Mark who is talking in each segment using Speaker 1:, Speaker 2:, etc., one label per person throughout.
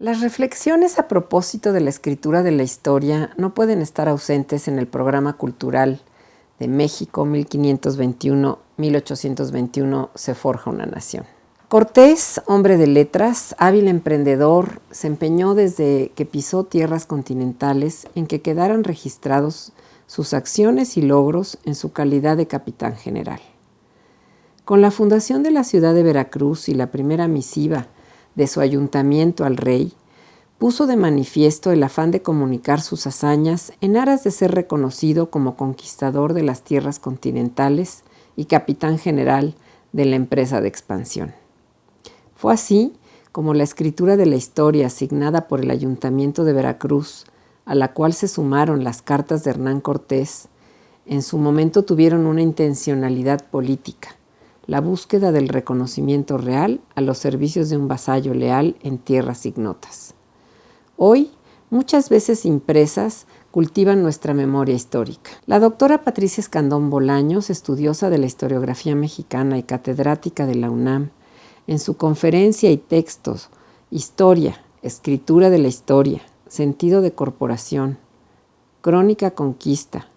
Speaker 1: Las reflexiones a propósito de la escritura de la historia no pueden estar ausentes en el programa cultural de México 1521-1821 se forja una nación. Cortés, hombre de letras, hábil emprendedor, se empeñó desde que pisó tierras continentales en que quedaran registrados sus acciones y logros en su calidad de capitán general. Con la fundación de la ciudad de Veracruz y la primera misiva de su ayuntamiento al rey, puso de manifiesto el afán de comunicar sus hazañas en aras de ser reconocido como conquistador de las tierras continentales y capitán general de la empresa de expansión. Fue así como la escritura de la historia asignada por el Ayuntamiento de Veracruz, a la cual se sumaron las cartas de Hernán Cortés, en su momento tuvieron una intencionalidad política, la búsqueda del reconocimiento real a los servicios de un vasallo leal en tierras ignotas. Hoy, muchas veces impresas, cultivan nuestra memoria histórica. La doctora Patricia Escandón Bolaños, estudiosa de la historiografía mexicana y catedrática de la UNAM, en su conferencia y textos, Historia, Escritura de la Historia, Sentido de Corporación, Crónica Conquista,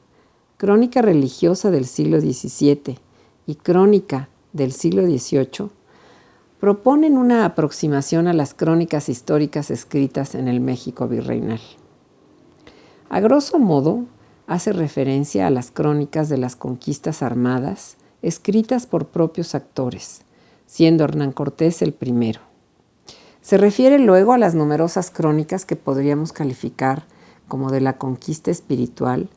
Speaker 1: Crónica Religiosa del siglo XVII y Crónica del siglo XVIII, proponen una aproximación a las crónicas históricas escritas en el México virreinal. A grosso modo, hace referencia a las crónicas de las conquistas armadas escritas por propios actores, siendo Hernán Cortés el primero. Se refiere luego a las numerosas crónicas que podríamos calificar como de la conquista espiritual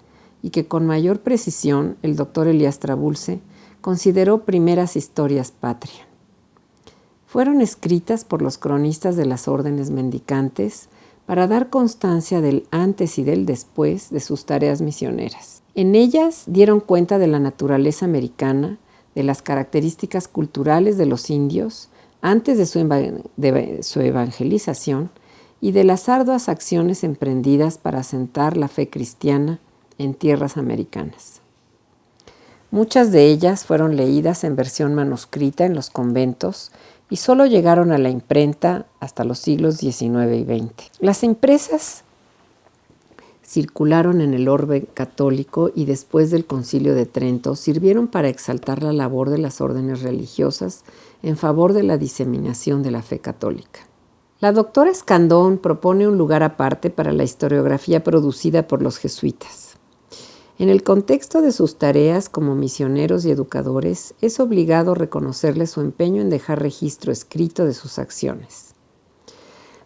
Speaker 1: y que con mayor precisión el doctor Elías Trabulce consideró primeras historias patria. Fueron escritas por los cronistas de las órdenes mendicantes para dar constancia del antes y del después de sus tareas misioneras. En ellas dieron cuenta de la naturaleza americana, de las características culturales de los indios antes de su evangelización y de las arduas acciones emprendidas para asentar la fe cristiana en tierras americanas. Muchas de ellas fueron leídas en versión manuscrita en los conventos y solo llegaron a la imprenta hasta los siglos XIX y XX. Las impresas circularon en el orbe católico y después del Concilio de Trento sirvieron para exaltar la labor de las órdenes religiosas en favor de la diseminación de la fe católica. La doctora Escandón propone un lugar aparte para la historiografía producida por los jesuitas. En el contexto de sus tareas como misioneros y educadores, es obligado reconocerle su empeño en dejar registro escrito de sus acciones.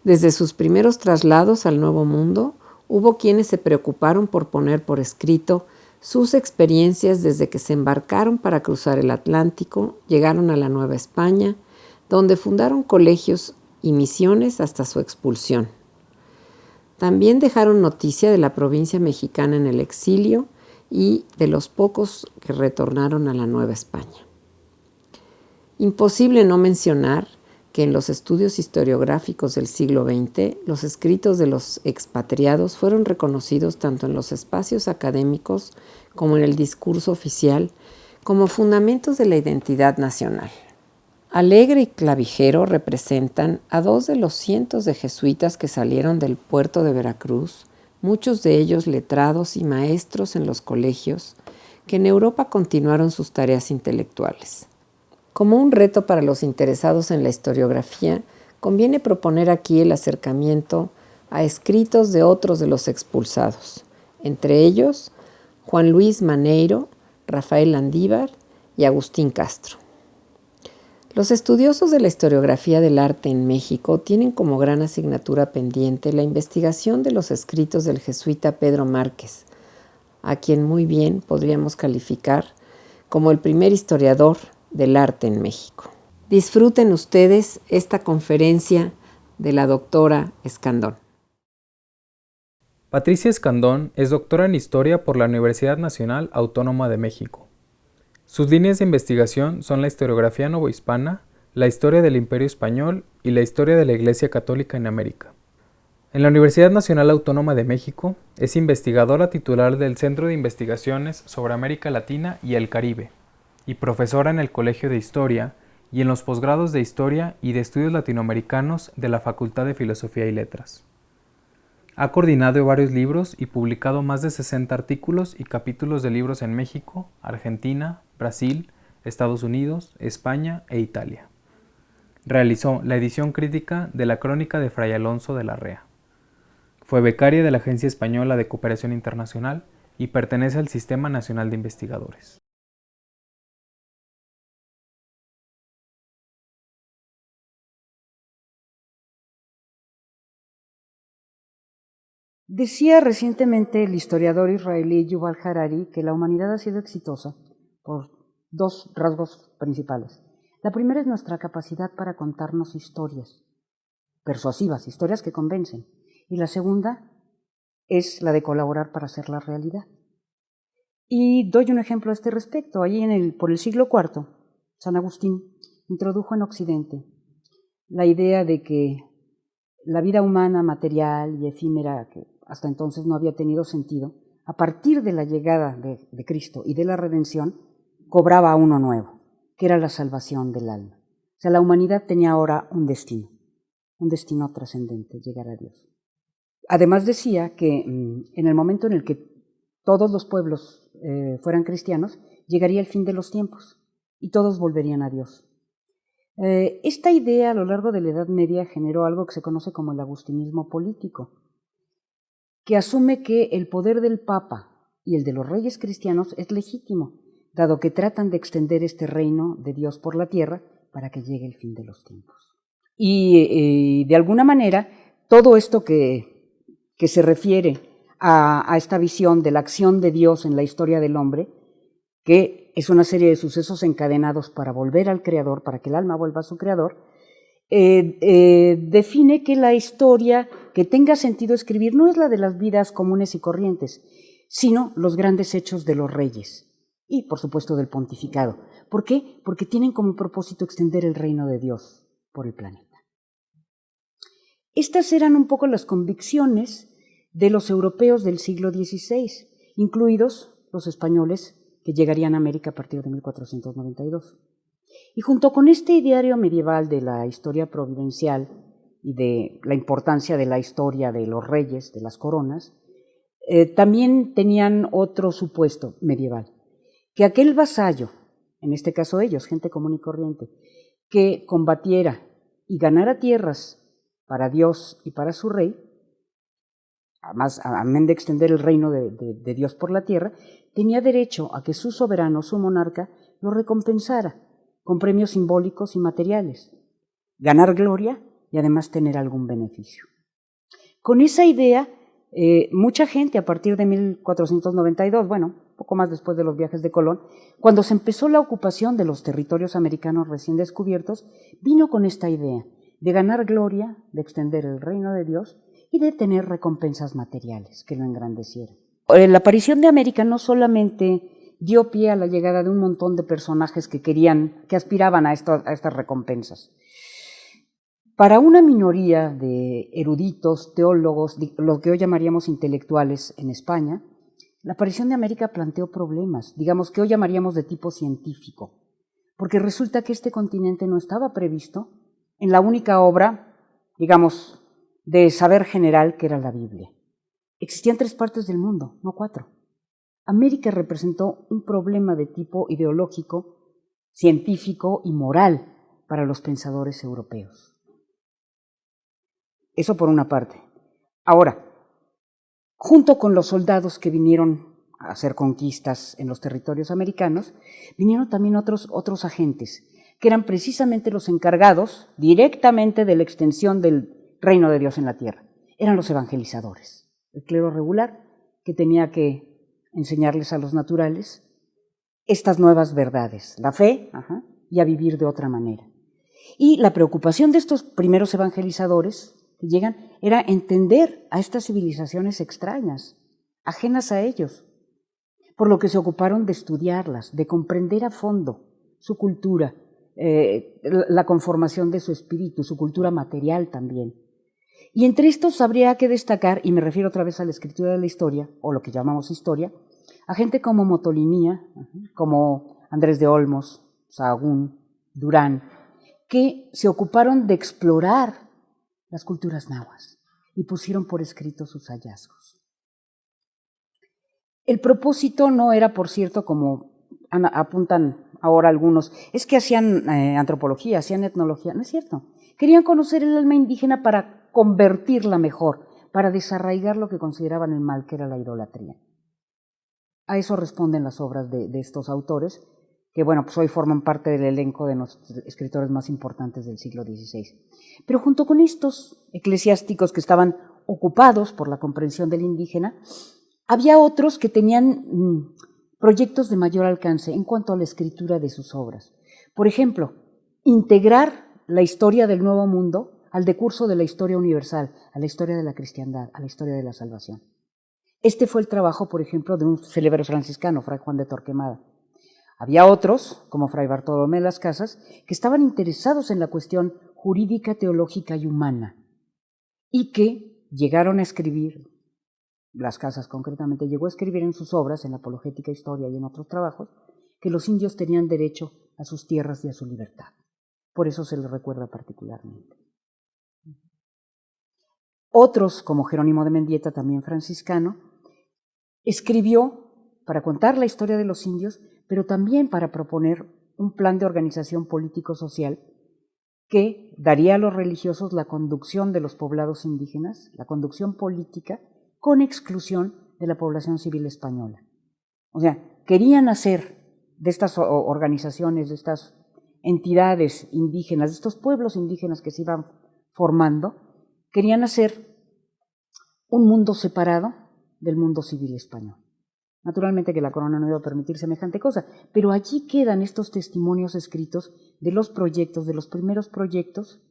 Speaker 1: Desde sus primeros traslados al Nuevo Mundo, hubo quienes se preocuparon por poner por escrito sus experiencias desde que se embarcaron para cruzar el Atlántico, llegaron a la Nueva España, donde fundaron colegios y misiones hasta su expulsión. También dejaron noticia de la provincia mexicana en el exilio y de los pocos que retornaron a la Nueva España. Imposible no mencionar que en los estudios historiográficos del siglo XX, los escritos de los expatriados fueron reconocidos tanto en los espacios académicos como en el discurso oficial como fundamentos de la identidad nacional. Alegre y Clavijero representan a dos de los cientos de jesuitas que salieron del puerto de Veracruz, muchos de ellos letrados y maestros en los colegios, que en Europa continuaron sus tareas intelectuales. Como un reto para los interesados en la historiografía, conviene proponer aquí el acercamiento a escritos de otros de los expulsados, entre ellos Juan Luis Maneiro, Rafael Landívar y Agustín Castro. Los estudiosos de la historiografía del arte en México tienen como gran asignatura pendiente la investigación de los escritos del jesuita Pedro Márquez, a quien muy bien podríamos calificar como el primer historiador del arte en México. Disfruten ustedes esta conferencia de la doctora Escandón.
Speaker 2: Patricia Escandón es doctora en Historia por la Universidad Nacional Autónoma de México. Sus líneas de investigación son la historiografía novohispana, la historia del Imperio Español y la historia de la Iglesia Católica en América. En la Universidad Nacional Autónoma de México es investigadora titular del Centro de Investigaciones sobre América Latina y el Caribe y profesora en el Colegio de Historia y en los posgrados de Historia y de Estudios Latinoamericanos de la Facultad de Filosofía y Letras. Ha coordinado varios libros y publicado más de 60 artículos y capítulos de libros en México, Argentina, Brasil, Estados Unidos, España e Italia. Realizó la edición crítica de la Crónica de Fray Alonso de Larrea. Fue becaria de la Agencia Española de Cooperación Internacional y pertenece al Sistema Nacional de Investigadores.
Speaker 3: Decía recientemente el historiador israelí Yuval Harari que la humanidad ha sido exitosa por dos rasgos principales. La primera es nuestra capacidad para contarnos historias persuasivas, historias que convencen. Y la segunda es la de colaborar para hacer la realidad. Y doy un ejemplo a este respecto. Allí por el siglo IV, San Agustín introdujo en Occidente la idea de que la vida humana, material y efímera, que hasta entonces no había tenido sentido, a partir de la llegada de Cristo y de la redención, cobraba uno nuevo, que era la salvación del alma. O sea, la humanidad tenía ahora un destino trascendente, llegar a Dios. Además decía que en el momento en el que todos los pueblos fueran cristianos, llegaría el fin de los tiempos y todos volverían a Dios. Esta idea a lo largo de la Edad Media generó algo que se conoce como el agustinismo político, que asume que el poder del Papa y el de los reyes cristianos es legítimo, dado que tratan de extender este reino de Dios por la tierra para que llegue el fin de los tiempos. Y de alguna manera, todo esto que se refiere a esta visión de la acción de Dios en la historia del hombre, que es una serie de sucesos encadenados para volver al Creador, para que el alma vuelva a su Creador, define que la historia que tenga sentido escribir no es la de las vidas comunes y corrientes, sino los grandes hechos de los reyes y, por supuesto, del pontificado. ¿Por qué? Porque tienen como propósito extender el reino de Dios por el planeta. Estas eran un poco las convicciones de los europeos del siglo XVI, incluidos los españoles que llegarían a América a partir de 1492. Y junto con este ideario medieval de la historia providencial y de la importancia de la historia de los reyes, de las coronas, también tenían otro supuesto medieval, que aquel vasallo, en este caso ellos, gente común y corriente, que combatiera y ganara tierras para Dios y para su rey, además, amén de extender el reino de Dios por la tierra, tenía derecho a que su soberano, su monarca, lo recompensara con premios simbólicos y materiales, ganar gloria y además tener algún beneficio. Con esa idea, mucha gente a partir de 1492, bueno, poco más después de los viajes de Colón, cuando se empezó la ocupación de los territorios americanos recién descubiertos, vino con esta idea de ganar gloria, de extender el reino de Dios y de tener recompensas materiales que lo engrandecieran. La aparición de América no solamente dio pie a la llegada de un montón de personajes que aspiraban a estas recompensas. Para una minoría de eruditos, teólogos, lo que hoy llamaríamos intelectuales en España, la aparición de América planteó problemas, digamos que hoy llamaríamos de tipo científico, porque resulta que este continente no estaba previsto en la única obra, digamos, de saber general que era la Biblia. Existían 3 partes del mundo, no 4. América representó un problema de tipo ideológico, científico y moral para los pensadores europeos. Eso por una parte. Ahora, junto con los soldados que vinieron a hacer conquistas en los territorios americanos, vinieron también otros agentes, que eran precisamente los encargados directamente de la extensión del reino de Dios en la tierra. Eran los evangelizadores, el clero regular que tenía que enseñarles a los naturales estas nuevas verdades, la fe y a vivir de otra manera. Y la preocupación de estos primeros evangelizadores que llegan era entender a estas civilizaciones extrañas, ajenas a ellos, por lo que se ocuparon de estudiarlas, de comprender a fondo su cultura, la conformación de su espíritu, su cultura material también. Y entre estos habría que destacar, y me refiero otra vez a la escritura de la historia, o lo que llamamos historia, a gente como Motolinía, como Andrés de Olmos, Sahagún, Durán, que se ocuparon de explorar las culturas nahuas y pusieron por escrito sus hallazgos. El propósito no era, por cierto, como apuntan ahora algunos, es que hacían antropología, hacían etnología, no es cierto. Querían conocer el alma indígena para convertirla mejor, para desarraigar lo que consideraban el mal, que era la idolatría. A eso responden las obras de estos autores, que bueno, pues hoy forman parte del elenco de los escritores más importantes del siglo XVI. Pero junto con estos eclesiásticos que estaban ocupados por la comprensión del indígena, había otros que tenían proyectos de mayor alcance en cuanto a la escritura de sus obras. Por ejemplo, integrar la historia del Nuevo Mundo al decurso de la historia universal, a la historia de la cristiandad, a la historia de la salvación. Este fue el trabajo, por ejemplo, de un célebre franciscano, Fray Juan de Torquemada. Había otros, como Fray Bartolomé de las Casas, que estaban interesados en la cuestión jurídica, teológica y humana, y que llegaron a escribir, Las Casas concretamente, llegó a escribir en sus obras, en la Apologética Historia y en otros trabajos, que los indios tenían derecho a sus tierras y a su libertad. Por eso se les recuerda particularmente. Otros, como Jerónimo de Mendieta, también franciscano, escribió para contar la historia de los indios, pero también para proponer un plan de organización político-social que daría a los religiosos la conducción de los poblados indígenas, la conducción política, con exclusión de la población civil española. O sea, querían hacer de estas organizaciones, de estas entidades indígenas, de estos pueblos indígenas que se iban formando, querían hacer un mundo separado del mundo civil español. Naturalmente que la corona no iba a permitir semejante cosa, pero allí quedan estos testimonios escritos de los proyectos, de los primeros proyectos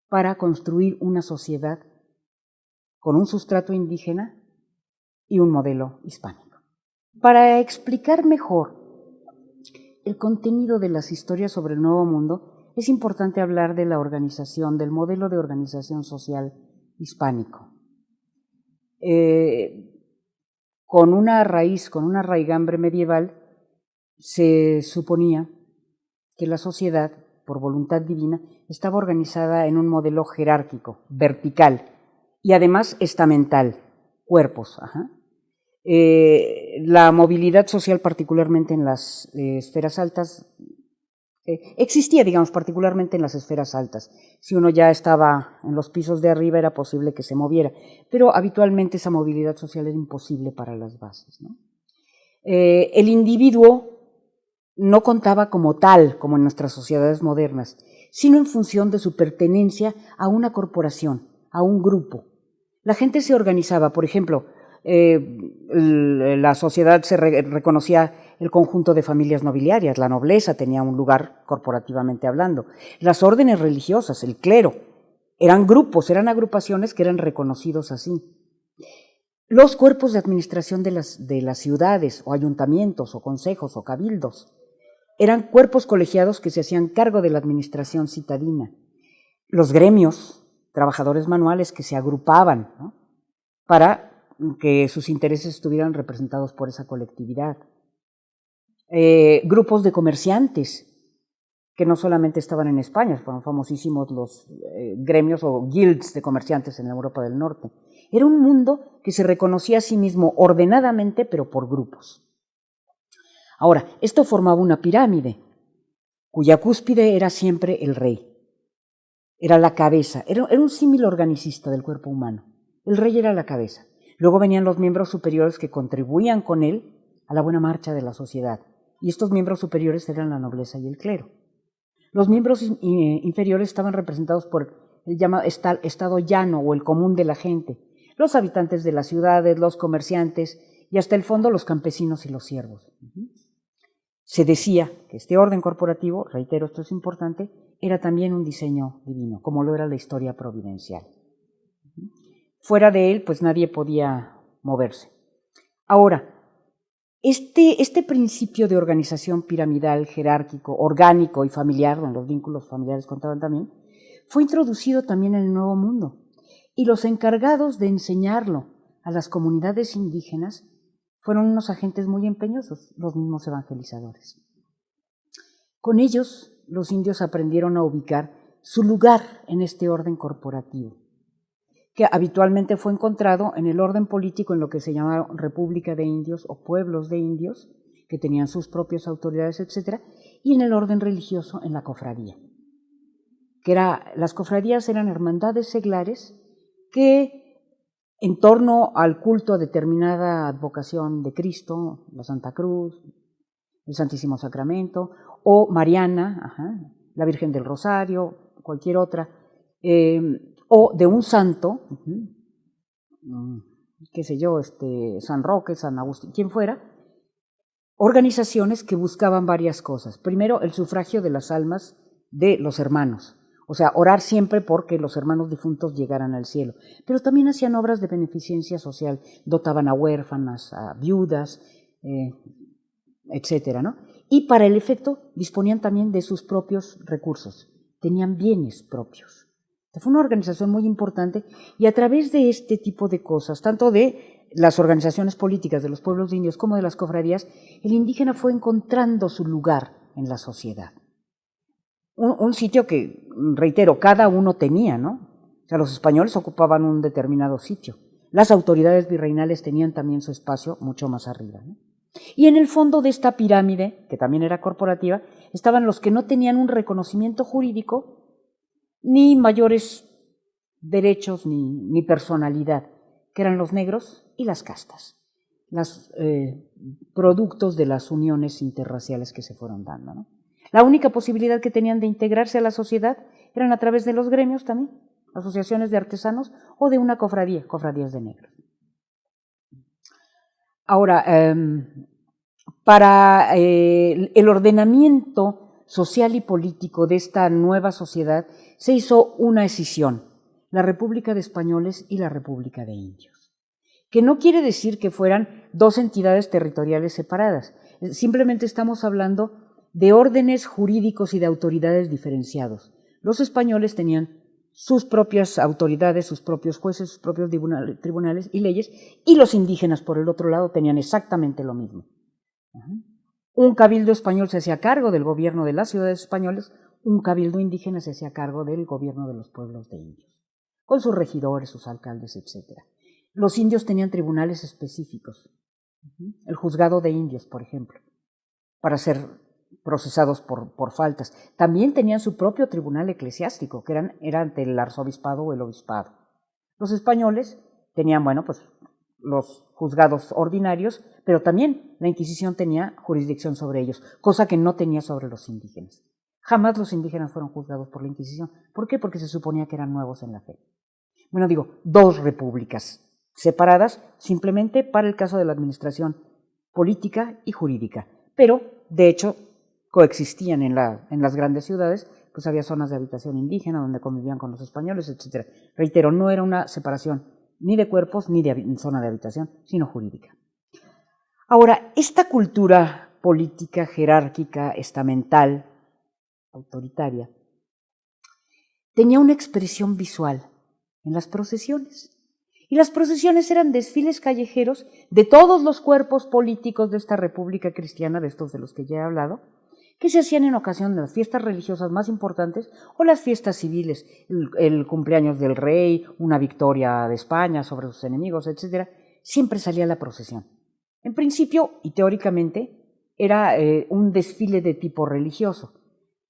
Speaker 3: para construir una sociedad con un sustrato indígena y un modelo hispánico. Para explicar mejor el contenido de las historias sobre el Nuevo Mundo, es importante hablar de la organización, del modelo de organización social hispánico. Con una raíz, con una raigambre medieval, se suponía que la sociedad, por voluntad divina, estaba organizada en un modelo jerárquico, vertical, y además estamental, cuerpos. La movilidad social, particularmente en las esferas altas, existía, digamos, particularmente en las esferas altas. Si uno ya estaba en los pisos de arriba era posible que se moviera, pero habitualmente esa movilidad social era imposible para las bases, ¿no? El individuo no contaba como tal, como en nuestras sociedades modernas, sino en función de su pertenencia a una corporación, a un grupo. La gente se organizaba, por ejemplo, la sociedad se reconocía el conjunto de familias nobiliarias, la nobleza tenía un lugar corporativamente hablando, las órdenes religiosas, el clero, eran grupos, eran agrupaciones que eran reconocidos así. Los cuerpos de administración de las ciudades o ayuntamientos o consejos o cabildos eran cuerpos colegiados que se hacían cargo de la administración citadina. Los gremios, trabajadores manuales que se agrupaban, ¿no?, para que sus intereses estuvieran representados por esa colectividad. Grupos de comerciantes, que no solamente estaban en España, fueron famosísimos los gremios o guilds de comerciantes en Europa del Norte. Era un mundo que se reconocía a sí mismo ordenadamente, pero por grupos. Ahora, esto formaba una pirámide, cuya cúspide era siempre el rey. Era la cabeza, era un símil organicista del cuerpo humano. El rey era la cabeza. Luego venían los miembros superiores que contribuían con él a la buena marcha de la sociedad. Y estos miembros superiores eran la nobleza y el clero. Los miembros inferiores estaban representados por el llamado estado llano o el común de la gente, los habitantes de las ciudades, los comerciantes y hasta el fondo los campesinos y los siervos. Se decía que este orden corporativo, reitero, esto es importante, era también un diseño divino, como lo era la historia providencial. Fuera de él, pues nadie podía moverse. Ahora, este principio de organización piramidal, jerárquico, orgánico y familiar, donde los vínculos familiares contaban también, fue introducido también en el Nuevo Mundo. Y los encargados de enseñarlo a las comunidades indígenas fueron unos agentes muy empeñosos, los mismos evangelizadores. Con ellos, los indios aprendieron a ubicar su lugar en este orden corporativo, que habitualmente fue encontrado en el orden político en lo que se llamaba República de Indios o pueblos de indios, que tenían sus propias autoridades, etc., y en el orden religioso en la cofradía, las cofradías eran hermandades seglares que en torno al culto a determinada advocación de Cristo, la Santa Cruz, el Santísimo Sacramento, o Mariana, la Virgen del Rosario, cualquier otra, o de un santo, qué sé yo, San Roque, San Agustín, quien fuera, organizaciones que buscaban varias cosas. Primero, el sufragio de las almas de los hermanos, o sea, orar siempre porque los hermanos difuntos llegaran al cielo, pero también hacían obras de beneficencia social, dotaban a huérfanas, a viudas, etcétera, ¿no? Y para el efecto disponían también de sus propios recursos, tenían bienes propios. Fue una organización muy importante y a través de este tipo de cosas, tanto de las organizaciones políticas de los pueblos indios como de las cofradías, el indígena fue encontrando su lugar en la sociedad. Un sitio que, reitero, cada uno tenía, ¿no? O sea, los españoles ocupaban un determinado sitio. Las autoridades virreinales tenían también su espacio mucho más arriba, ¿no? Y en el fondo de esta pirámide, que también era corporativa, estaban los que no tenían un reconocimiento jurídico, ni mayores derechos, ni personalidad, que eran los negros y las castas, los productos de las uniones interraciales que se fueron dando, ¿no? La única posibilidad que tenían de integrarse a la sociedad eran a través de los gremios también, asociaciones de artesanos o de una cofradía, cofradías de negros. Ahora, para el ordenamiento social y político de esta nueva sociedad se hizo una escisión, la República de Españoles y la República de Indios, que no quiere decir que fueran dos entidades territoriales separadas, simplemente estamos hablando de órdenes jurídicos y de autoridades diferenciados. Los españoles tenían sus propias autoridades, sus propios jueces, sus propios tribunales y leyes, y los indígenas, por el otro lado, tenían exactamente lo mismo. Un cabildo español se hacía cargo del gobierno de las ciudades españolas, un cabildo indígena se hacía cargo del gobierno de los pueblos de indios, con sus regidores, sus alcaldes, etc. Los indios tenían tribunales específicos, el juzgado de indios, por ejemplo, para ser procesados por faltas. También tenían su propio tribunal eclesiástico, que era ante el arzobispado o el obispado. Los españoles tenían, bueno, pues los juzgados ordinarios, pero también la Inquisición tenía jurisdicción sobre ellos, cosa que no tenía sobre los indígenas. Jamás los indígenas fueron juzgados por la Inquisición. ¿Por qué? Porque se suponía que eran nuevos en la fe. Bueno, digo, dos repúblicas separadas simplemente para el caso de la administración política y jurídica, pero de hecho coexistían en las grandes ciudades, pues había zonas de habitación indígena donde convivían con los españoles, etc. Reitero, no era una separación ni de cuerpos ni de zona de habitación, sino jurídica. Ahora, esta cultura política, jerárquica, estamental, autoritaria, tenía una expresión visual en las procesiones. Y las procesiones eran desfiles callejeros de todos los cuerpos políticos de esta república cristiana, de estos de los que ya he hablado, que se hacían en ocasión de las fiestas religiosas más importantes o las fiestas civiles, el cumpleaños del rey, una victoria de España sobre sus enemigos, etc. Siempre salía la procesión. En principio y teóricamente era un desfile de tipo religioso,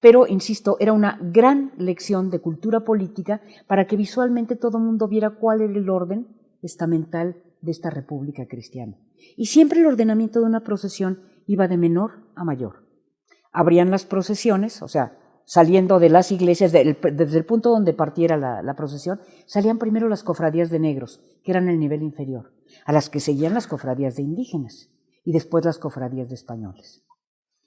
Speaker 3: pero, insisto, era una gran lección de cultura política para que visualmente todo el mundo viera cuál era el orden estamental de esta república cristiana. Y siempre el ordenamiento de una procesión iba de menor a mayor. Abrían las procesiones, o sea, saliendo de las iglesias, desde el punto donde partiera la procesión, salían primero las cofradías de negros, que eran el nivel inferior, a las que seguían las cofradías de indígenas y después las cofradías de españoles.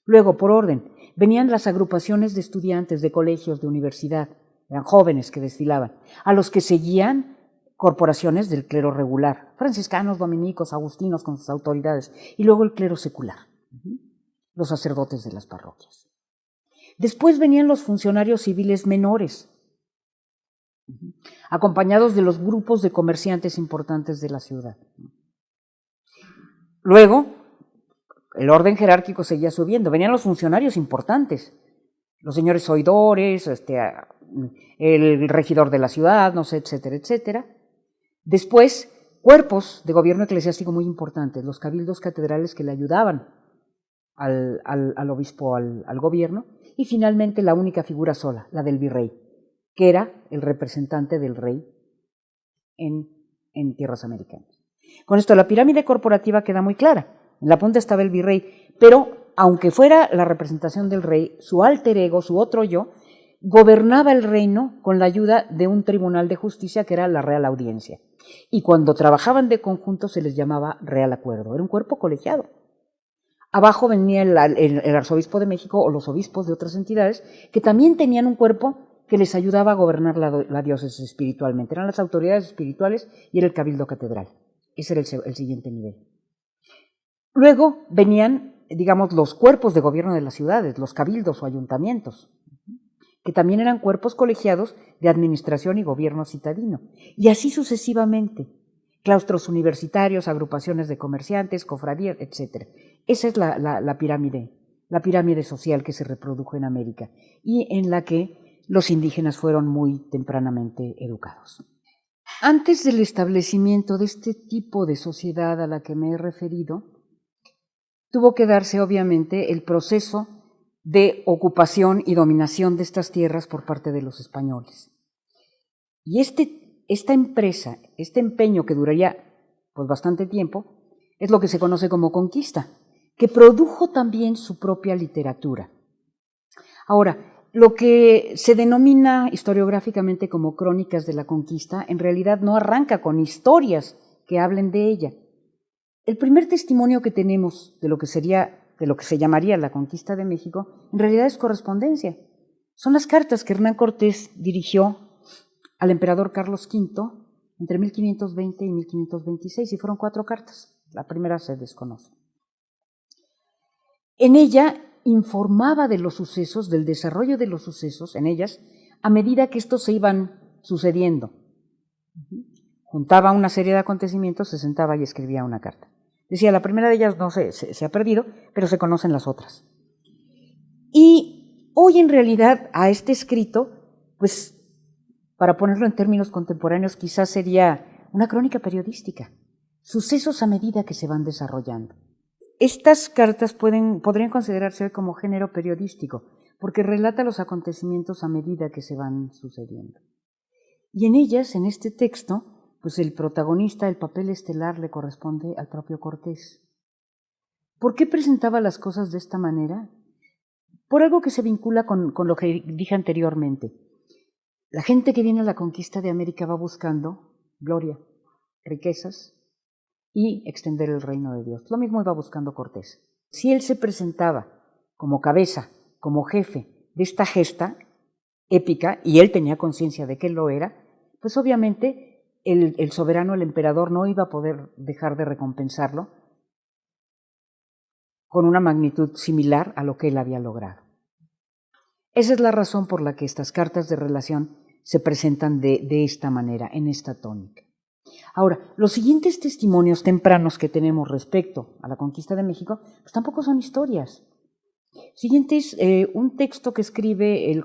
Speaker 3: Luego, por orden, venían las agrupaciones de estudiantes de colegios, de universidad, eran jóvenes que desfilaban, a los que seguían corporaciones del clero regular, franciscanos, dominicos, agustinos con sus autoridades, y luego el clero secular, los sacerdotes de las parroquias. Después venían los funcionarios civiles menores, acompañados de los grupos de comerciantes importantes de la ciudad. Luego, el orden jerárquico seguía subiendo, venían los funcionarios importantes, los señores oidores, el regidor de la ciudad, no sé, etcétera, etcétera. Después, cuerpos de gobierno eclesiástico muy importantes, los cabildos catedrales que le ayudaban al obispo, al gobierno, y finalmente la única figura sola, la del virrey, que era el representante del rey en tierras americanas. Con esto la pirámide corporativa queda muy clara. En la punta estaba el virrey, pero aunque fuera la representación del rey, su alter ego, su otro yo, gobernaba el reino con la ayuda de un tribunal de justicia que era la Real Audiencia. Y cuando trabajaban de conjunto se les llamaba Real Acuerdo, era un cuerpo colegiado. Abajo venía el arzobispo de México o los obispos de otras entidades que también tenían un cuerpo que les ayudaba a gobernar la diócesis espiritualmente. Eran las autoridades espirituales y era el cabildo catedral. Ese era el siguiente nivel. Luego venían, digamos, los cuerpos de gobierno de las ciudades, los cabildos o ayuntamientos, que también eran cuerpos colegiados de administración y gobierno citadino. Y así sucesivamente. Claustros universitarios, agrupaciones de comerciantes, cofradías, etc. Esa es la pirámide social que se reprodujo en América y en la que los indígenas fueron muy tempranamente educados. Antes del establecimiento de este tipo de sociedad a la que me he referido, tuvo que darse obviamente el proceso de ocupación y dominación de estas tierras por parte de los españoles. Y esta empresa, este empeño que duraría pues bastante tiempo, es lo que se conoce como conquista, que produjo también su propia literatura. Ahora, lo que se denomina historiográficamente como crónicas de la conquista, en realidad no arranca con historias que hablen de ella. El primer testimonio que tenemos de lo que se llamaría la conquista de México, en realidad es correspondencia. Son las cartas que Hernán Cortés dirigió al emperador Carlos V entre 1520 y 1526, y fueron 4 cartas. La primera se desconoce. En ella informaba de los sucesos, del desarrollo de los sucesos en ellas, a medida que estos se iban sucediendo. Juntaba una serie de acontecimientos, se sentaba y escribía una carta. Decía, la primera de ellas no se ha perdido, pero se conocen las otras. Y hoy en realidad a este escrito, pues para ponerlo en términos contemporáneos, quizás sería una crónica periodística, sucesos a medida que se van desarrollando. Estas cartas podrían considerarse como género periodístico, porque relata los acontecimientos a medida que se van sucediendo. Y en ellas, en este texto, pues el protagonista, el papel estelar le corresponde al propio Cortés. ¿Por qué presentaba las cosas de esta manera? Por algo que se vincula con lo que dije anteriormente. La gente que viene a la conquista de América va buscando gloria, riquezas y extender el reino de Dios. Lo mismo iba buscando Cortés. Si él se presentaba como cabeza, como jefe de esta gesta épica, y él tenía conciencia de que él lo era, pues obviamente el soberano, el emperador, no iba a poder dejar de recompensarlo con una magnitud similar a lo que él había logrado. Esa es la razón por la que estas cartas de relación se presentan de esta manera, en esta tónica. Ahora, los siguientes testimonios tempranos que tenemos respecto a la conquista de México, pues tampoco son historias. Siguiente es un texto que escribe el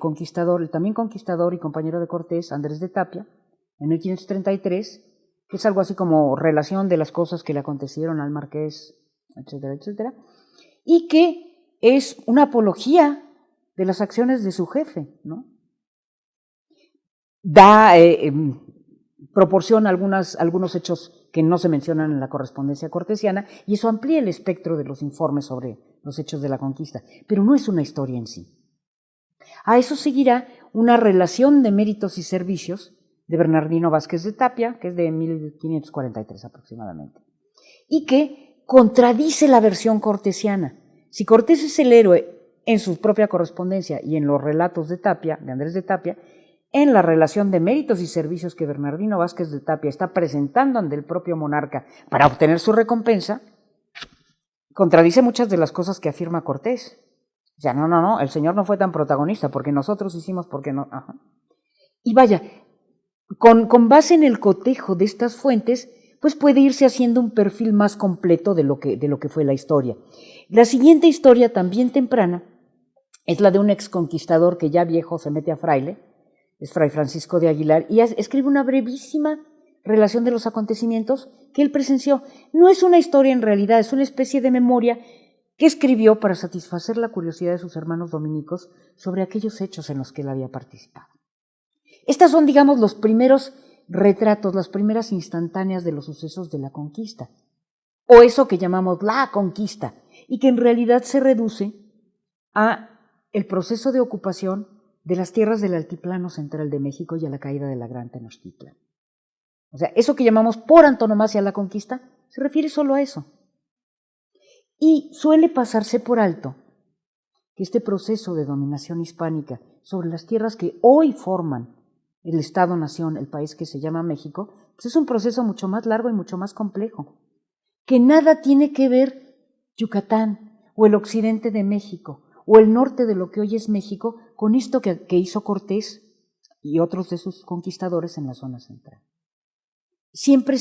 Speaker 3: también conquistador y compañero de Cortés, Andrés de Tapia, en 1533, que es algo así como relación de las cosas que le acontecieron al marqués, etcétera, etcétera, y que es una apología de las acciones de su jefe, ¿no? Proporciona algunos hechos que no se mencionan en la correspondencia cortesiana, y eso amplía el espectro de los informes sobre los hechos de la conquista, pero no es una historia en sí. A eso seguirá una relación de méritos y servicios de Bernardino Vázquez de Tapia, que es de 1543 aproximadamente, y que contradice la versión cortesiana. Si Cortés es el héroe en su propia correspondencia y en los relatos de Tapia, de Andrés de Tapia, en la relación de méritos y servicios que Bernardino Vázquez de Tapia está presentando ante el propio monarca para obtener su recompensa, contradice muchas de las cosas que afirma Cortés. O sea, no, el señor no fue tan protagonista porque nosotros hicimos, porque no. Ajá. Y vaya, con base en el cotejo de estas fuentes, pues puede irse haciendo un perfil más completo de lo que fue la historia. La siguiente historia, también temprana, es la de un exconquistador que ya viejo se mete a fraile, es Fray Francisco de Aguilar, y escribe una brevísima relación de los acontecimientos que él presenció. No es una historia en realidad, es una especie de memoria que escribió para satisfacer la curiosidad de sus hermanos dominicos sobre aquellos hechos en los que él había participado. Estas son, digamos, los primeros retratos, las primeras instantáneas de los sucesos de la conquista, o eso que llamamos la conquista, y que en realidad se reduce a el proceso de ocupación de las tierras del altiplano central de México y a la caída de la Gran Tenochtitlan. O sea, eso que llamamos por antonomasia la conquista, se refiere solo a eso. Y suele pasarse por alto que este proceso de dominación hispánica sobre las tierras que hoy forman el Estado-Nación, el país que se llama México, pues es un proceso mucho más largo y mucho más complejo, que nada tiene que ver Yucatán o el occidente de México o el norte de lo que hoy es México con esto que hizo Cortés y otros de sus conquistadores en la zona central. Siempre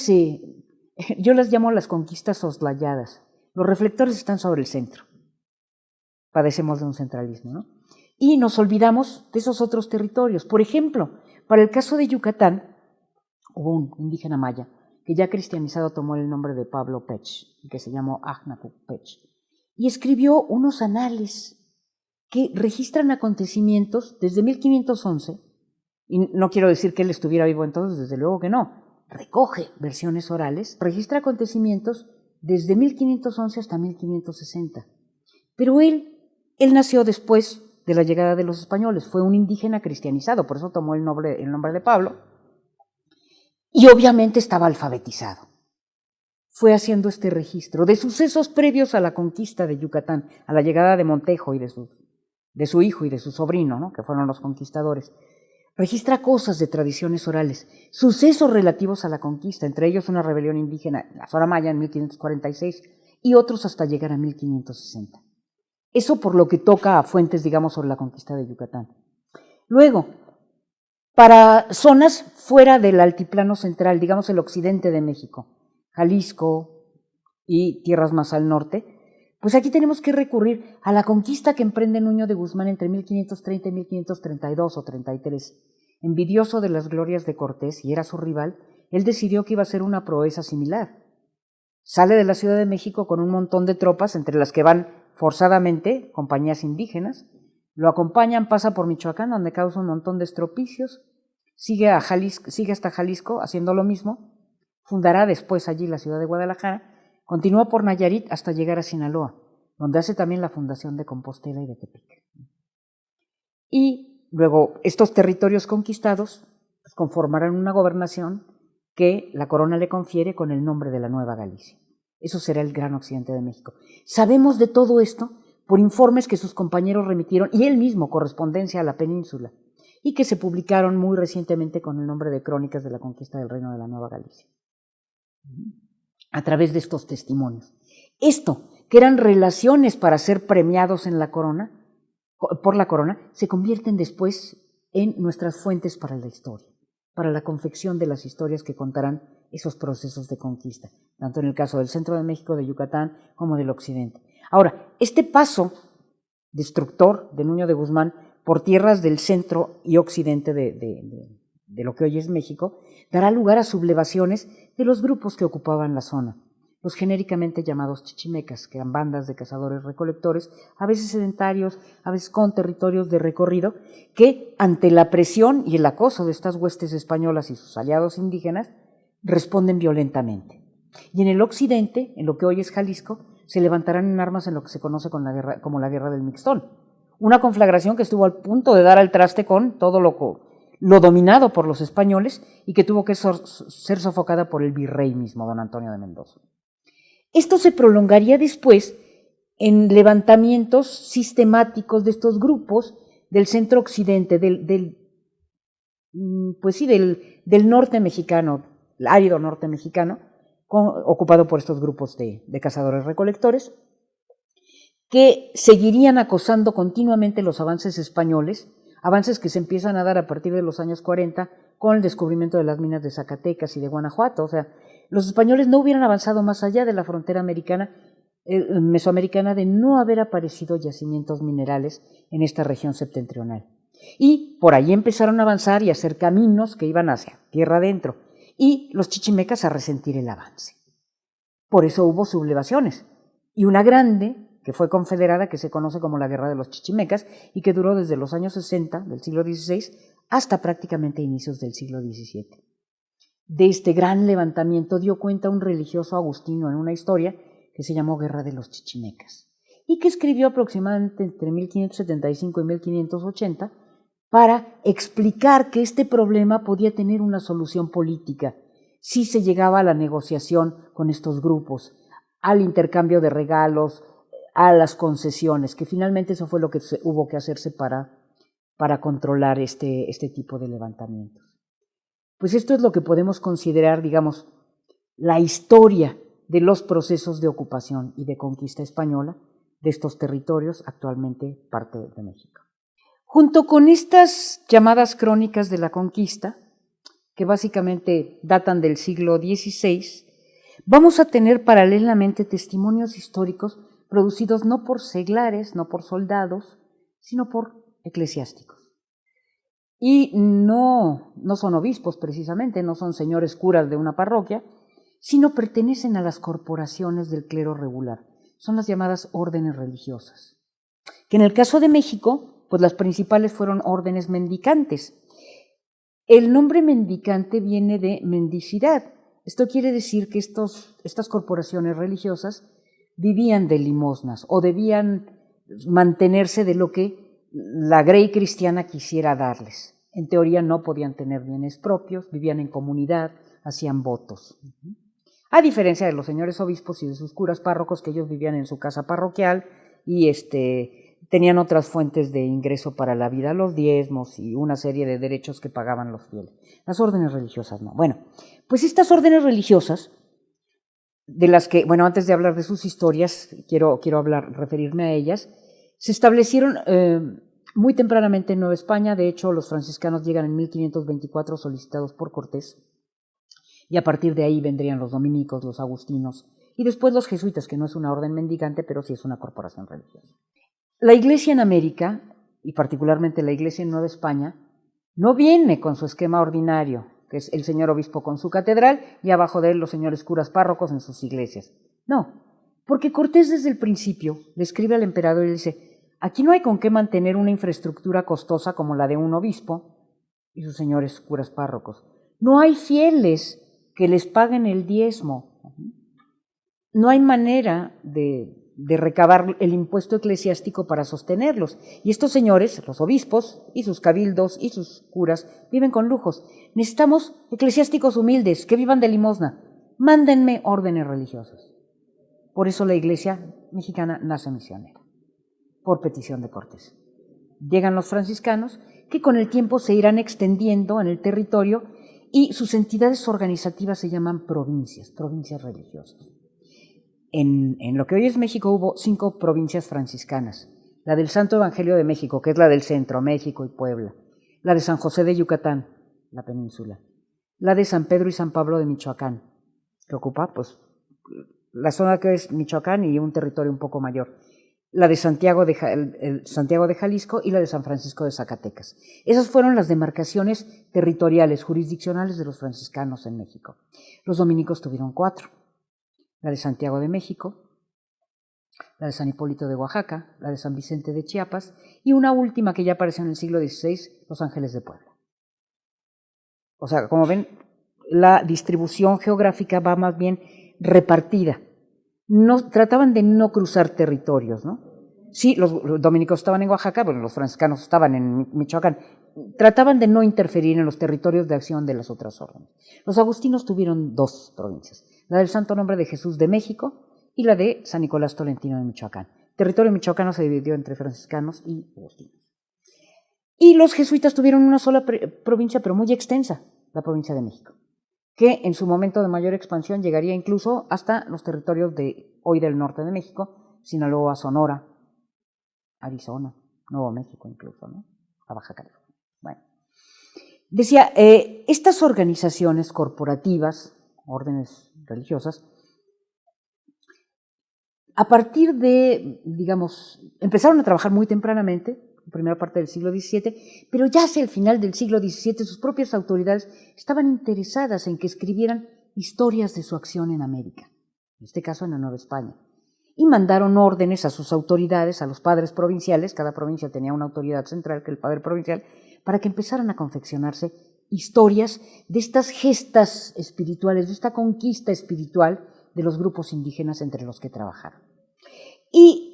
Speaker 3: yo las llamo las conquistas soslayadas. Los reflectores están sobre el centro. Padecemos de un centralismo, ¿no? Y nos olvidamos de esos otros territorios. Por ejemplo, para el caso de Yucatán, hubo un indígena maya que ya cristianizado tomó el nombre de Pablo Pech, y que se llamó Ajnacu Pech, y escribió unos anales que registran acontecimientos desde 1511, y no quiero decir que él estuviera vivo entonces, desde luego que no, recoge versiones orales, registra acontecimientos desde 1511 hasta 1560. Pero él nació después de la llegada de los españoles, fue un indígena cristianizado, por eso tomó el nombre de Pablo, y obviamente estaba alfabetizado. Fue haciendo este registro de sucesos previos a la conquista de Yucatán, a la llegada de Montejo y de su hijo y de su sobrino, ¿no?, que fueron los conquistadores. Registra cosas de tradiciones orales, sucesos relativos a la conquista, entre ellos una rebelión indígena en la zona maya en 1546 y otros hasta llegar a 1560. Eso por lo que toca a fuentes, digamos, sobre la conquista de Yucatán. Luego, para zonas fuera del altiplano central, digamos el occidente de México, Jalisco y tierras más al norte, pues aquí tenemos que recurrir a la conquista que emprende Nuño de Guzmán entre 1530 y 1532 o 33. Envidioso de las glorias de Cortés, y era su rival, él decidió que iba a hacer una proeza similar. Sale de la Ciudad de México con un montón de tropas, entre las que van forzadamente compañías indígenas, lo acompañan, pasa por Michoacán, donde causa un montón de estropicios, sigue hasta Jalisco haciendo lo mismo, fundará después allí la ciudad de Guadalajara, continúa por Nayarit hasta llegar a Sinaloa, donde hace también la fundación de Compostela y de Tepic. Y luego estos territorios conquistados pues, conformarán una gobernación que la corona le confiere con el nombre de la Nueva Galicia. Eso será el gran occidente de México. Sabemos de todo esto por informes que sus compañeros remitieron y él mismo, correspondencia a la península, y que se publicaron muy recientemente con el nombre de Crónicas de la Conquista del Reino de la Nueva Galicia, a través de estos testimonios. Esto, que eran relaciones para ser premiados en la corona, por la corona, se convierten después en nuestras fuentes para la historia, para la confección de las historias que contarán esos procesos de conquista, tanto en el caso del centro de México, de Yucatán, como del occidente. Ahora, este paso destructor de Nuño de Guzmán por tierras del centro y occidente de lo que hoy es México, dará lugar a sublevaciones de los grupos que ocupaban la zona, los genéricamente llamados chichimecas, que eran bandas de cazadores-recolectores, a veces sedentarios, a veces con territorios de recorrido, que ante la presión y el acoso de estas huestes españolas y sus aliados indígenas, responden violentamente. Y en el occidente, en lo que hoy es Jalisco, se levantarán en armas en lo que se conoce como la Guerra del Mixtón, una conflagración que estuvo al punto de dar al traste con todo lo dominado por los españoles y que tuvo que ser sofocada por el virrey mismo, don Antonio de Mendoza. Esto se prolongaría después en levantamientos sistemáticos de estos grupos del centro occidente, del norte mexicano, el árido norte mexicano, ocupado por estos grupos de cazadores-recolectores, que seguirían acosando continuamente los avances españoles, avances que se empiezan a dar a partir de los años 40 con el descubrimiento de las minas de Zacatecas y de Guanajuato. O sea, los españoles no hubieran avanzado más allá de la frontera americana mesoamericana de no haber aparecido yacimientos minerales en esta región septentrional. Y por ahí empezaron a avanzar y a hacer caminos que iban hacia tierra adentro, y los chichimecas a resentir el avance. Por eso hubo sublevaciones, y una grande que fue confederada, que se conoce como la Guerra de los Chichimecas, y que duró desde los años 60 del siglo XVI hasta prácticamente inicios del siglo XVII. De este gran levantamiento dio cuenta un religioso agustino en una historia que se llamó Guerra de los Chichimecas, y que escribió aproximadamente entre 1575 y 1580 para explicar que este problema podía tener una solución política si se llegaba a la negociación con estos grupos, al intercambio de regalos, a las concesiones, que finalmente eso fue lo que hubo que hacerse para controlar este tipo de levantamientos. Pues esto es lo que podemos considerar, digamos, la historia de los procesos de ocupación y de conquista española de estos territorios, actualmente parte de México. Junto con estas llamadas crónicas de la conquista, que básicamente datan del siglo XVI, vamos a tener paralelamente testimonios históricos producidos no por seglares, no por soldados, sino por eclesiásticos. Y no son obispos precisamente, no son señores curas de una parroquia, sino pertenecen a las corporaciones del clero regular. Son las llamadas órdenes religiosas, que en el caso de México, pues las principales fueron órdenes mendicantes. El nombre mendicante viene de mendicidad. Esto quiere decir que estas corporaciones religiosas vivían de limosnas o debían mantenerse de lo que la grey cristiana quisiera darles. En teoría no podían tener bienes propios, vivían en comunidad, hacían votos. A diferencia de los señores obispos y de sus curas párrocos, que ellos vivían en su casa parroquial y tenían otras fuentes de ingreso para la vida, los diezmos y una serie de derechos que pagaban los fieles. Las órdenes religiosas no. Bueno, pues estas órdenes religiosas, de las que, bueno, antes de hablar de sus historias, quiero referirme a ellas, se establecieron muy tempranamente en Nueva España. De hecho, los franciscanos llegan en 1524 solicitados por Cortés, y a partir de ahí vendrían los dominicos, los agustinos, y después los jesuitas, que no es una orden mendicante, pero sí es una corporación religiosa. La Iglesia en América, y particularmente la Iglesia en Nueva España, no viene con su esquema ordinario, que es el señor obispo con su catedral, y abajo de él los señores curas párrocos en sus iglesias. No, porque Cortés desde el principio le escribe al emperador y le dice: aquí no hay con qué mantener una infraestructura costosa como la de un obispo y sus señores curas párrocos. No hay fieles que les paguen el diezmo. No hay manera de recabar el impuesto eclesiástico para sostenerlos. Y estos señores, los obispos y sus cabildos y sus curas, viven con lujos. Necesitamos eclesiásticos humildes que vivan de limosna. Mándenme órdenes religiosas. Por eso la Iglesia mexicana nace misionera, por petición de Cortés. Llegan los franciscanos, que con el tiempo se irán extendiendo en el territorio, y sus entidades organizativas se llaman provincias religiosas. En lo que hoy es México hubo 5 provincias franciscanas: la del Santo Evangelio de México, que es la del centro, México y Puebla; la de San José de Yucatán, la península; la de San Pedro y San Pablo de Michoacán, que ocupa pues la zona que es Michoacán y un territorio un poco mayor; la de Santiago de Jalisco y la de San Francisco de Zacatecas. Esas fueron las demarcaciones territoriales, jurisdiccionales de los franciscanos en México. Los dominicos tuvieron 4. La de Santiago de México, la de San Hipólito de Oaxaca, la de San Vicente de Chiapas y una última que ya apareció en el siglo XVI, los Ángeles de Puebla. O sea, como ven, la distribución geográfica va más bien repartida. No, trataban de no cruzar territorios, ¿no? Sí, los dominicos estaban en Oaxaca, bueno, los franciscanos estaban en Michoacán. Trataban de no interferir en los territorios de acción de las otras órdenes. Los agustinos tuvieron 2 provincias: la del Santo Nombre de Jesús de México y la de San Nicolás Tolentino de Michoacán. El territorio michoacano se dividió entre franciscanos y agustinos. Y los jesuitas tuvieron una sola provincia, pero muy extensa, la provincia de México, que en su momento de mayor expansión llegaría incluso hasta los territorios de hoy del norte de México: Sinaloa, Sonora, Arizona, Nuevo México incluso, ¿no? A Baja California. Bueno, decía, estas organizaciones corporativas, órdenes religiosas, A partir de, digamos, empezaron a trabajar muy tempranamente, en primera parte del siglo XVII, pero ya hacia el final del siglo XVII sus propias autoridades estaban interesadas en que escribieran historias de su acción en América, en este caso en la Nueva España, y mandaron órdenes a sus autoridades, a los padres provinciales, cada provincia tenía una autoridad central que el padre provincial, para que empezaran a confeccionarse historias de estas gestas espirituales, de esta conquista espiritual de los grupos indígenas entre los que trabajaron. Y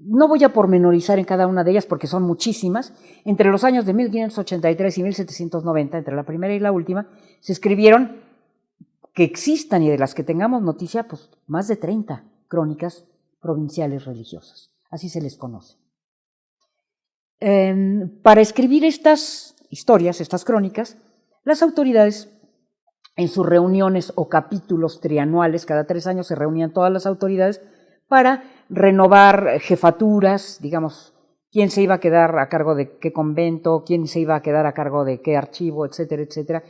Speaker 3: no voy a pormenorizar en cada una de ellas porque son muchísimas. Entre los años de 1583 y 1790, entre la primera y la última, se escribieron, que existan y de las que tengamos noticia, pues más de 30 crónicas provinciales religiosas, así se les conoce. Para escribir estas historias, estas crónicas, las autoridades en sus reuniones o capítulos trianuales, cada 3 años se reunían todas las autoridades para renovar jefaturas, digamos, quién se iba a quedar a cargo de qué convento, quién se iba a quedar a cargo de qué archivo, etcétera, etcétera,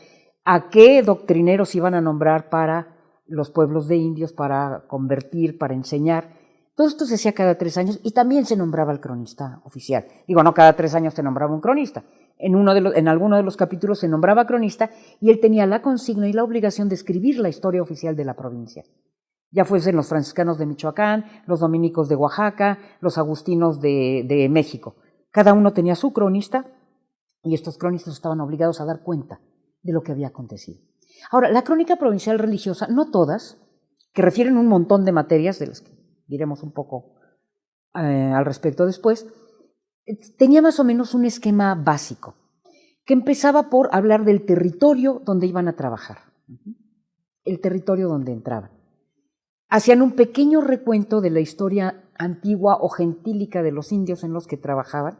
Speaker 3: a qué doctrineros iban a nombrar para los pueblos de indios, para convertir, para enseñar. Todo esto se hacía cada 3 años y también se nombraba el cronista oficial. Digo, no cada 3 años se nombraba un cronista. En alguno de los capítulos se nombraba cronista y él tenía la consigna y la obligación de escribir la historia oficial de la provincia. Ya fuesen los franciscanos de Michoacán, los dominicos de Oaxaca, los agustinos de México. Cada uno tenía su cronista y estos cronistas estaban obligados a dar cuenta de lo que había acontecido. Ahora, la crónica provincial religiosa, no todas, que refieren un montón de materias, de las que diremos un poco al respecto después, tenía más o menos un esquema básico, que empezaba por hablar del territorio donde iban a trabajar, el territorio donde entraban. Hacían un pequeño recuento de la historia antigua o gentílica de los indios en los que trabajaban.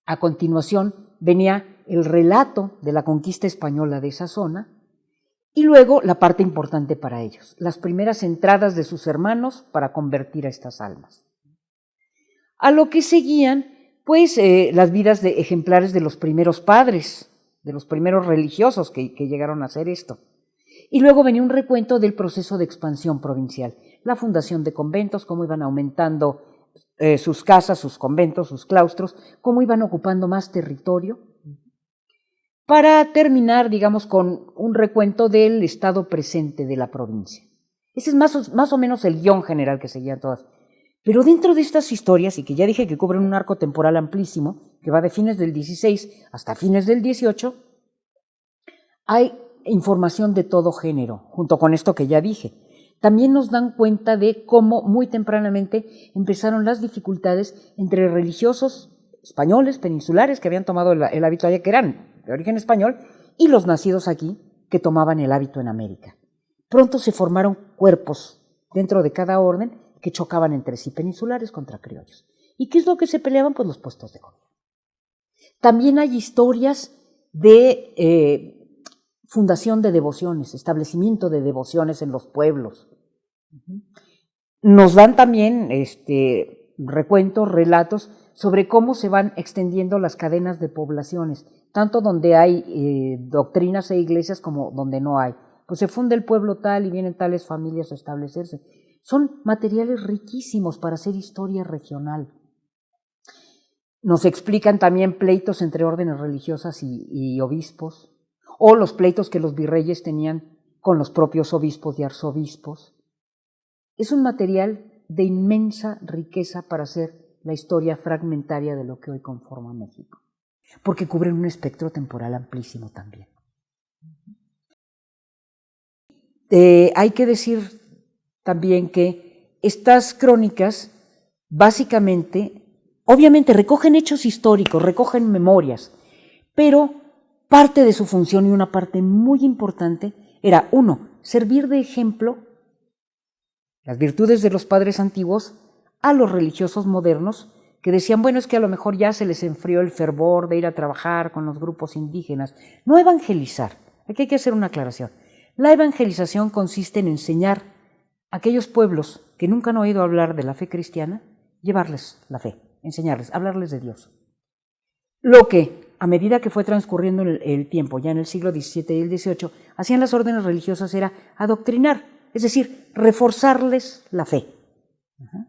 Speaker 3: A continuación venía el relato de la conquista española de esa zona y luego la parte importante para ellos, las primeras entradas de sus hermanos para convertir a estas almas. A lo que seguían, pues, las vidas de ejemplares de los primeros padres, de los primeros religiosos que llegaron a hacer esto. Y luego venía un recuento del proceso de expansión provincial, la fundación de conventos, cómo iban aumentando sus casas, sus conventos, sus claustros, cómo iban ocupando más territorio, para terminar, digamos, con un recuento del estado presente de la provincia. Ese es más o menos el guión general que seguían todas. Pero dentro de estas historias, y que ya dije que cubren un arco temporal amplísimo, que va de fines del 16 hasta fines del 18, hay información de todo género, junto con esto que ya dije. También nos dan cuenta de cómo muy tempranamente empezaron las dificultades entre religiosos españoles, peninsulares, que habían tomado el hábito allá, que eran de origen español, y los nacidos aquí, que tomaban el hábito en América. Pronto se formaron cuerpos dentro de cada orden que chocaban entre sí, peninsulares contra criollos. ¿Y qué es lo que se peleaban? Pues los puestos de gobierno. También hay historias de fundación de devociones, establecimiento de devociones en los pueblos. Nos dan también recuentos, relatos sobre cómo se van extendiendo las cadenas de poblaciones, tanto donde hay doctrinas e iglesias como donde no hay. Pues se funda el pueblo tal y vienen tales familias a establecerse. Son materiales riquísimos para hacer historia regional. Nos explican también pleitos entre órdenes religiosas y obispos, o los pleitos que los virreyes tenían con los propios obispos y arzobispos. Es un material de inmensa riqueza para hacer la historia fragmentaria de lo que hoy conforma México, porque cubren un espectro temporal amplísimo también. Hay que decir también que estas crónicas básicamente, obviamente recogen hechos históricos, recogen memorias, pero parte de su función y una parte muy importante era, 1, servir de ejemplo las virtudes de los padres antiguos a los religiosos modernos que decían, bueno, es que a lo mejor ya se les enfrió el fervor de ir a trabajar con los grupos indígenas. No evangelizar, aquí hay que hacer una aclaración. La evangelización consiste en enseñar a aquellos pueblos que nunca han oído hablar de la fe cristiana, llevarles la fe, enseñarles, hablarles de Dios. Lo que, a medida que fue transcurriendo el tiempo, ya en el siglo XVII y el XVIII, hacían las órdenes religiosas era adoctrinar, es decir, reforzarles la fe.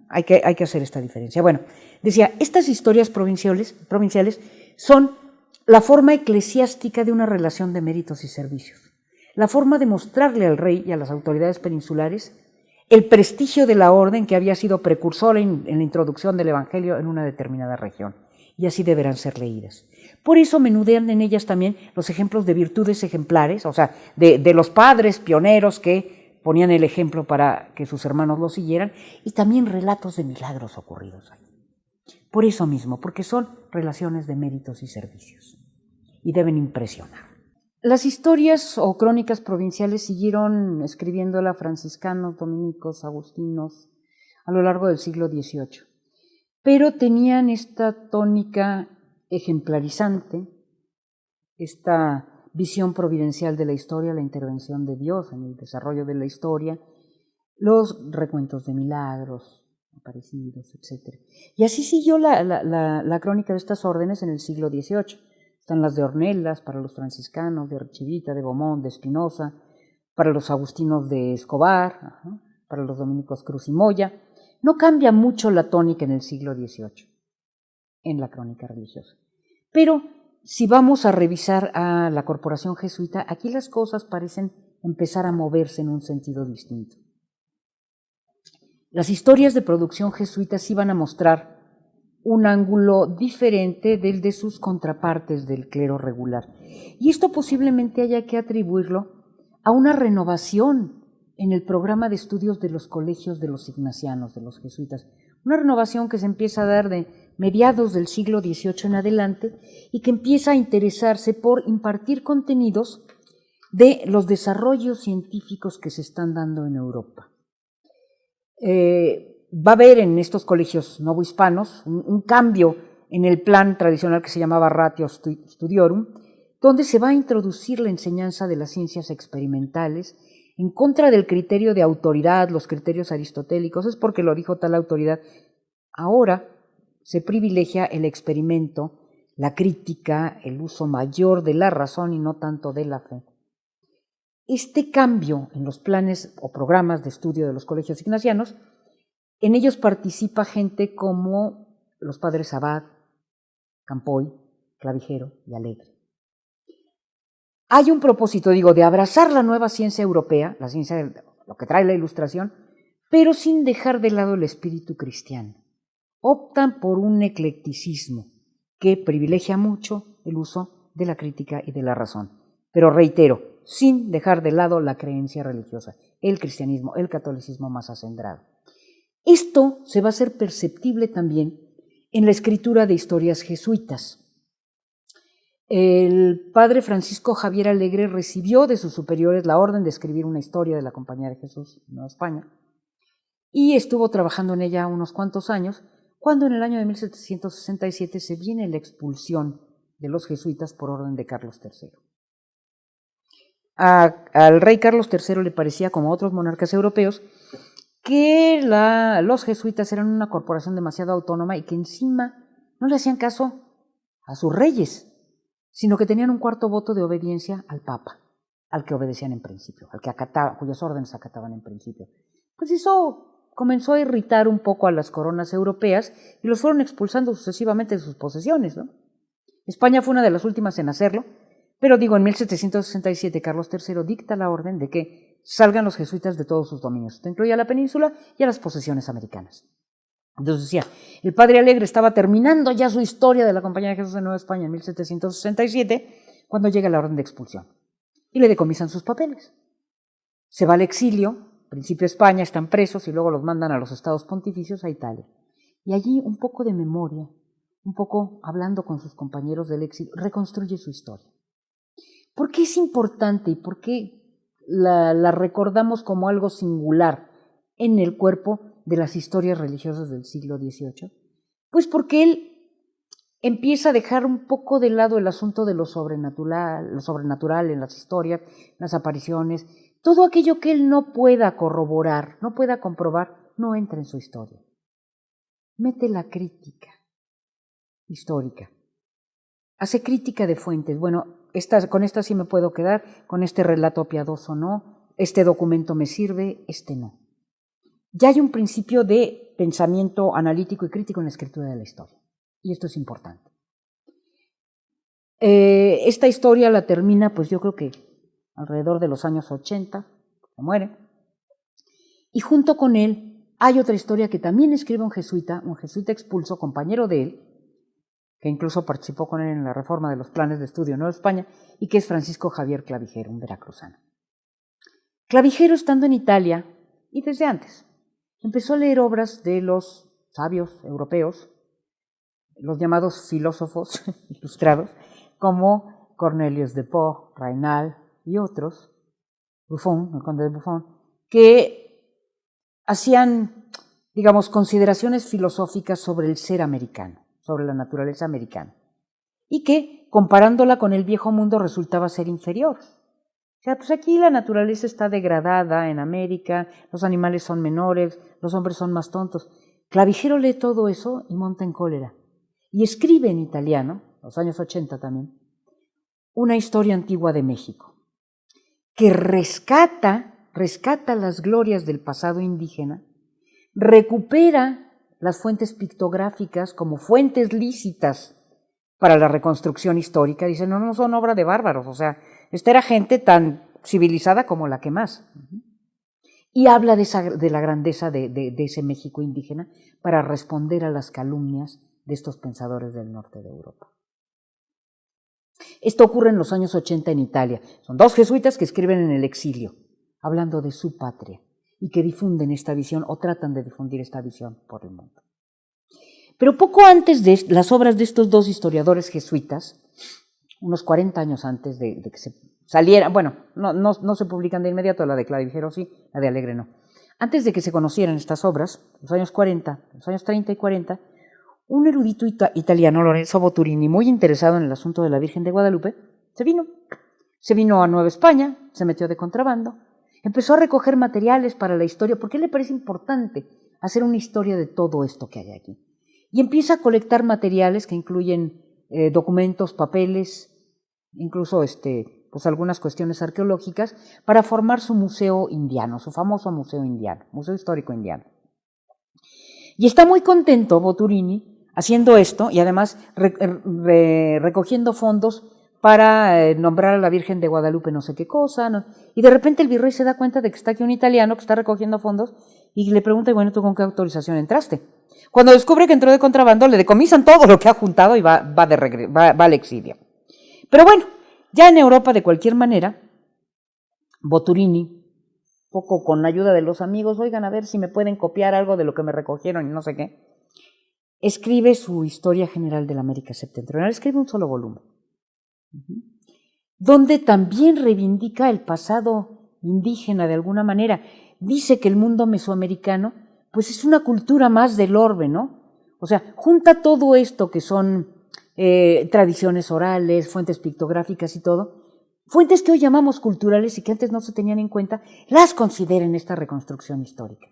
Speaker 3: Hay que hacer esta diferencia. Bueno, decía, estas historias provinciales son la forma eclesiástica de una relación de méritos y servicios, la forma de mostrarle al rey y a las autoridades peninsulares el prestigio de la orden que había sido precursora en la introducción del Evangelio en una determinada región, y así deberán ser leídas. Por eso menudean en ellas también los ejemplos de virtudes ejemplares, o sea, de los padres pioneros que ponían el ejemplo para que sus hermanos lo siguieran, y también relatos de milagros ocurridos ahí. Por eso mismo, porque son relaciones de méritos y servicios, y deben impresionar. Las historias o crónicas provinciales siguieron escribiéndola franciscanos, dominicos, agustinos a lo largo del siglo XVIII, pero tenían esta tónica ejemplarizante, esta visión providencial de la historia, la intervención de Dios en el desarrollo de la historia, los recuentos de milagros aparecidos, etc. Y así siguió la crónica de estas órdenes en el siglo XVIII. Están las de Ornelas para los franciscanos, de Archivita, de Beaumont, de Espinosa, para los agustinos de Escobar, para los dominicos Cruz y Moya. No cambia mucho la tónica en el siglo XVIII, en la crónica religiosa. Pero si vamos a revisar a la corporación jesuita, aquí las cosas parecen empezar a moverse en un sentido distinto. Las historias de producción jesuita sí van a mostrar un ángulo diferente del de sus contrapartes del clero regular. Y esto posiblemente haya que atribuirlo a una renovación en el programa de estudios de los colegios de los ignacianos, de los jesuitas. Una renovación que se empieza a dar de mediados del siglo XVIII en adelante y que empieza a interesarse por impartir contenidos de los desarrollos científicos que se están dando en Europa. Va a haber en estos colegios novohispanos un cambio en el plan tradicional que se llamaba Ratio Studiorum, donde se va a introducir la enseñanza de las ciencias experimentales en contra del criterio de autoridad, los criterios aristotélicos, es porque lo dijo tal autoridad. Ahora se privilegia el experimento, la crítica, el uso mayor de la razón y no tanto de la fe. Este cambio en los planes o programas de estudio de los colegios ignacianos, en ellos participa gente como los padres Abad, Campoy, Clavijero y Alegre. Hay un propósito, de abrazar la nueva ciencia europea, la ciencia de lo que trae la Ilustración, pero sin dejar de lado el espíritu cristiano. Optan por un eclecticismo que privilegia mucho el uso de la crítica y de la razón. Pero reitero, sin dejar de lado la creencia religiosa, el cristianismo, el catolicismo más acendrado. Esto se va a hacer perceptible también en la escritura de historias jesuitas. El padre Francisco Javier Alegre recibió de sus superiores la orden de escribir una historia de la Compañía de Jesús en Nueva España y estuvo trabajando en ella unos cuantos años, cuando en el año de 1767 se viene la expulsión de los jesuitas por orden de Carlos III. Al rey Carlos III le parecía, como a otros monarcas europeos, que los jesuitas eran una corporación demasiado autónoma y que encima no le hacían caso a sus reyes, sino que tenían un cuarto voto de obediencia al Papa, al que obedecían en principio, al que cuyas órdenes acataban en principio. Pues eso comenzó a irritar un poco a las coronas europeas y los fueron expulsando sucesivamente de sus posesiones, ¿no? España fue una de las últimas en hacerlo, pero en 1767 Carlos III dicta la orden de que salgan los jesuitas de todos sus dominios. Esto incluía la península y a las posesiones americanas. Entonces decía, el padre Alegre estaba terminando ya su historia de la Compañía de Jesús en Nueva España en 1767, cuando llega la orden de expulsión. Y le decomisan sus papeles. Se va al exilio, al principio a España, están presos y luego los mandan a los estados pontificios a Italia. Y allí un poco de memoria, un poco hablando con sus compañeros del exilio, reconstruye su historia. ¿Por qué es importante y por qué la recordamos como algo singular en el cuerpo de las historias religiosas del siglo XVIII? Pues porque él empieza a dejar un poco de lado el asunto de lo sobrenatural en las historias, las apariciones, todo aquello que él no pueda corroborar, no pueda comprobar, no entra en su historia. Mete la crítica histórica, hace crítica de fuentes. Bueno, con esta sí me puedo quedar, con este relato piadoso no, este documento me sirve, este no. Ya hay un principio de pensamiento analítico y crítico en la escritura de la historia, y esto es importante. Esta historia la termina, pues yo creo que alrededor de los años 80, se muere, y junto con él hay otra historia que también escribe un jesuita expulso, compañero de él, que incluso participó con él en la reforma de los planes de estudio en Nueva España, y que es Francisco Javier Clavijero, un veracruzano. Clavijero, estando en Italia, y desde antes, empezó a leer obras de los sabios europeos, los llamados filósofos ilustrados, como Cornelius de Pau, Raynal y otros, Buffon, el conde de Buffon, que hacían, digamos, consideraciones filosóficas sobre el ser americano, sobre la naturaleza americana, y que, comparándola con el viejo mundo, resultaba ser inferior. O sea, pues aquí la naturaleza está degradada en América, los animales son menores, los hombres son más tontos. Clavijero lee todo eso y monta en cólera. Y escribe en italiano, los años 80 también, una historia antigua de México, que rescata las glorias del pasado indígena, recupera las fuentes pictográficas como fuentes lícitas para la reconstrucción histórica. Dice, no son obra de bárbaros, o sea, esta era gente tan civilizada como la que más. Y habla de la grandeza de ese México indígena para responder a las calumnias de estos pensadores del norte de Europa. Esto ocurre en los años 80 en Italia. Son dos jesuitas que escriben en el exilio, hablando de su patria, y que difunden esta visión o tratan de difundir esta visión por el mundo. Pero poco antes de las obras de estos dos historiadores jesuitas, unos 40 años antes de que se salieran, bueno, no se publican de inmediato, la de Clavijero sí, la de Alegre no. Antes de que se conocieran estas obras, los años 40, los años 30 y 40, un erudito italiano, Lorenzo Boturini, muy interesado en el asunto de la Virgen de Guadalupe, se vino a Nueva España, se metió de contrabando, empezó a recoger materiales para la historia, porque a él le parece importante hacer una historia de todo esto que hay aquí. Y empieza a colectar materiales que incluyen documentos, papeles, incluso pues algunas cuestiones arqueológicas, para formar su museo indiano, su famoso museo indiano, museo histórico indiano. Y está muy contento Boturini haciendo esto y además recogiendo fondos para nombrar a la Virgen de Guadalupe no sé qué cosa, ¿no? Y de repente el virrey se da cuenta de que está aquí un italiano que está recogiendo fondos y le pregunta, bueno, ¿tú con qué autorización entraste? Cuando descubre que entró de contrabando, le decomisan todo lo que ha juntado y va al exilio. Pero bueno, ya en Europa, de cualquier manera, Boturini, poco con la ayuda de los amigos, oigan, a ver si me pueden copiar algo de lo que me recogieron y no sé qué, escribe su Historia General de la América Septentrional, escribe un solo volumen, donde también reivindica el pasado indígena de alguna manera. Dice que el mundo mesoamericano pues es una cultura más del orbe, ¿no? O sea, junta todo esto que son tradiciones orales, fuentes pictográficas y todo, fuentes que hoy llamamos culturales y que antes no se tenían en cuenta, las considera en esta reconstrucción histórica.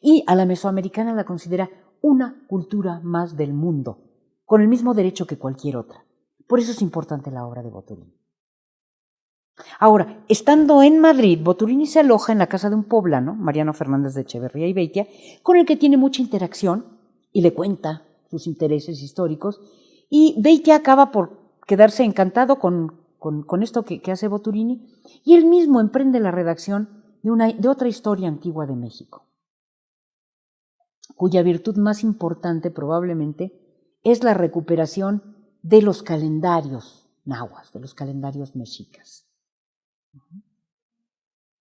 Speaker 3: Y a la mesoamericana la considera una cultura más del mundo, con el mismo derecho que cualquier otra. Por eso es importante la obra de Boturini. Ahora, estando en Madrid, Boturini se aloja en la casa de un poblano, Mariano Fernández de Echeverría y Beitia, con el que tiene mucha interacción y le cuenta sus intereses históricos, y Beitia acaba por quedarse encantado con esto que hace Boturini, y él mismo emprende la redacción de otra historia antigua de México, cuya virtud más importante probablemente es la recuperación de los calendarios nahuas, de los calendarios mexicas,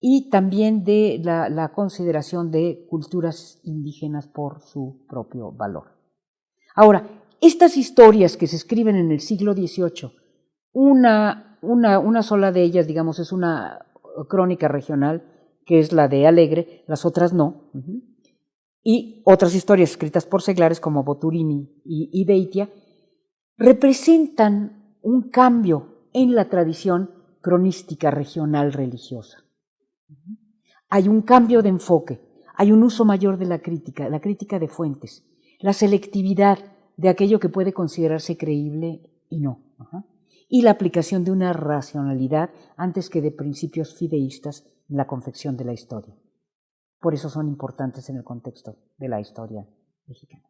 Speaker 3: y también de la consideración de culturas indígenas por su propio valor. Ahora, estas historias que se escriben en el siglo XVIII, una sola de ellas, digamos, es una crónica regional, que es la de Alegre, las otras no, y otras historias escritas por seglares como Boturini y Beitia, representan un cambio en la tradición cronística regional religiosa. Hay un cambio de enfoque, hay un uso mayor de la crítica de fuentes, la selectividad de aquello que puede considerarse creíble y no, y la aplicación de una racionalidad antes que de principios fideístas en la confección de la historia. Por eso son importantes en el contexto de la historia mexicana.